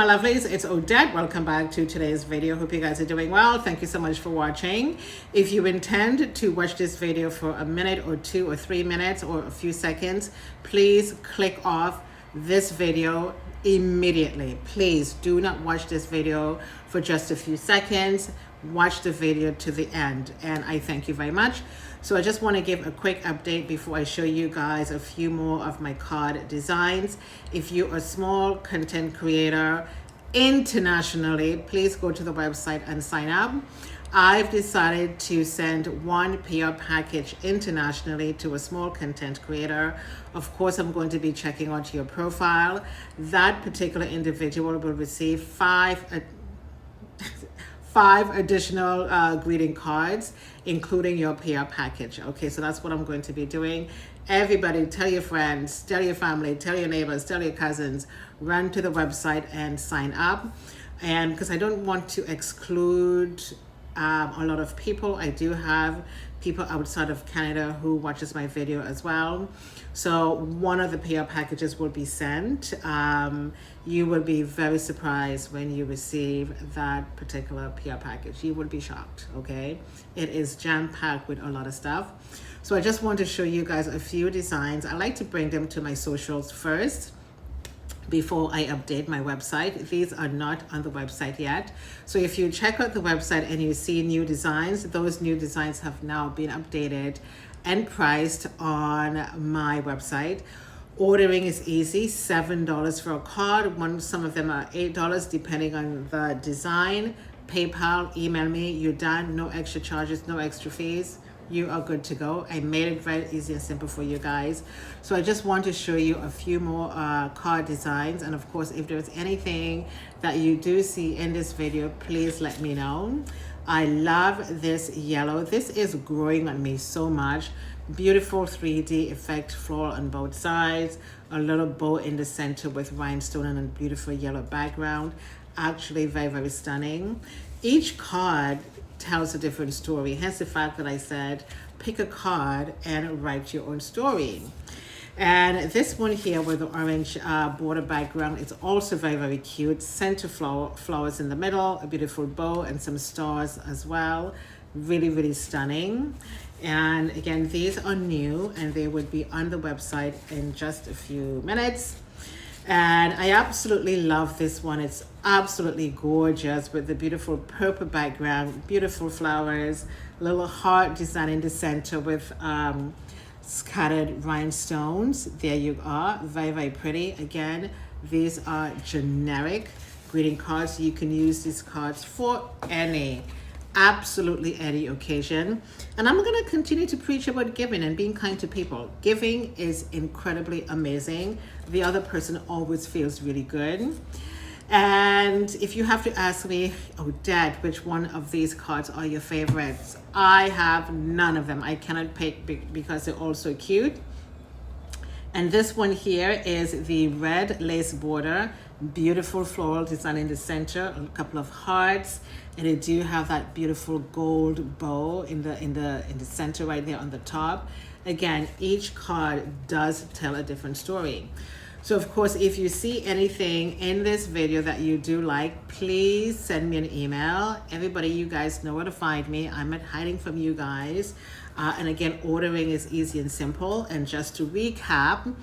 lovelies, it's Odette. Welcome back to today's video. Hope you guys are doing well. Thank you so much for watching. If you intend to watch this video for a minute or 2 or 3 minutes or a few seconds, please click off this video immediately. Please do not watch this video for just a few seconds. Watch the video to the end, and I thank you very much. So I just want to give a quick update before I show you guys a few more of my card designs. If you're a small content creator internationally, please go to the website and sign up. I've decided to send one PR package internationally to a small content creator. Of course, I'm going to be checking out your profile. That particular individual will receive five additional greeting cards, including your PR package. Okay, so that's what I'm going to be doing. Everybody, tell your friends, tell your family, tell your neighbors, tell your cousins, run to the website and sign up. And because I don't want to exclude a lot of people, I do have people outside of Canada who watches my video as well. So one of the PR packages will be sent. You will be very surprised when you receive that particular PR package. You will be shocked, okay? It is jam-packed with a lot of stuff. So I just want to show you guys a few designs. I like to bring them to my socials first before I update my website. These are not on the website yet. So if you check out the website and you see new designs, those new designs have now been updated and priced on my website. Ordering is easy, $7 for a card. Some of them are $8 depending on the design. PayPal, email me, you're done. No extra charges, no extra fees. You are good to go. I made it very easy and simple for you guys. So I just want to show you a few more card designs. And of course, if there's anything that you do see in this video, please let me know. I love this yellow. This is growing on me so much. Beautiful 3D effect floral on both sides. A little bow in the center with rhinestone and a beautiful yellow background. Actually very, very stunning. Each card tells a different story, hence the fact that I said pick a card and write your own story. And this one here with the orange border background, it's also very, very cute. Center flowers in the middle, a beautiful bow and some stars as well. Really, really stunning. And again, these are new and they would be on the website in just a few minutes. And I absolutely love this one. It's absolutely gorgeous with the beautiful purple background, beautiful flowers, little heart design in the center with scattered rhinestones. There you are, very, very pretty. Again, these are generic greeting cards. You can use these cards for absolutely any occasion. And I'm going to continue to preach about giving and being kind to people. Giving is incredibly amazing. The other person always feels really good. And if you have to ask me, Odette, which one of these cards are your favorites? I have none of them. I cannot pick because they're all so cute. And this one here is the red lace border, beautiful floral design in the center, a couple of hearts, and they do have that beautiful gold bow in the center right there on the top. Again, each card does tell a different story. So of course, if you see anything in this video that you do like, please send me an email. Everybody, you guys know where to find me. I'm not hiding from you guys. And again, ordering is easy and simple. And just to recap,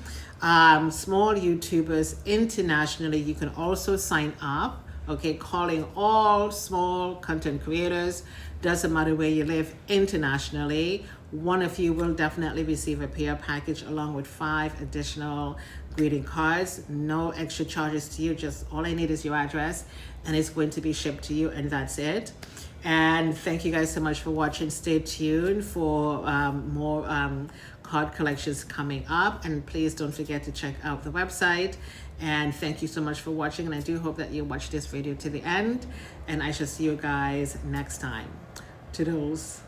small YouTubers internationally, you can also sign up. Okay, calling all small content creators. Doesn't matter where you live internationally. One of you will definitely receive a PR package along with 5 additional greeting cards. No extra charges to you. Just all I need is your address and it's going to be shipped to you, and that's it. And thank you guys so much for watching. Stay tuned for more card collections coming up, and please don't forget to check out the website. And thank you so much for watching, and I do hope that you watch this video to the end, and I shall see you guys next time. Toodles.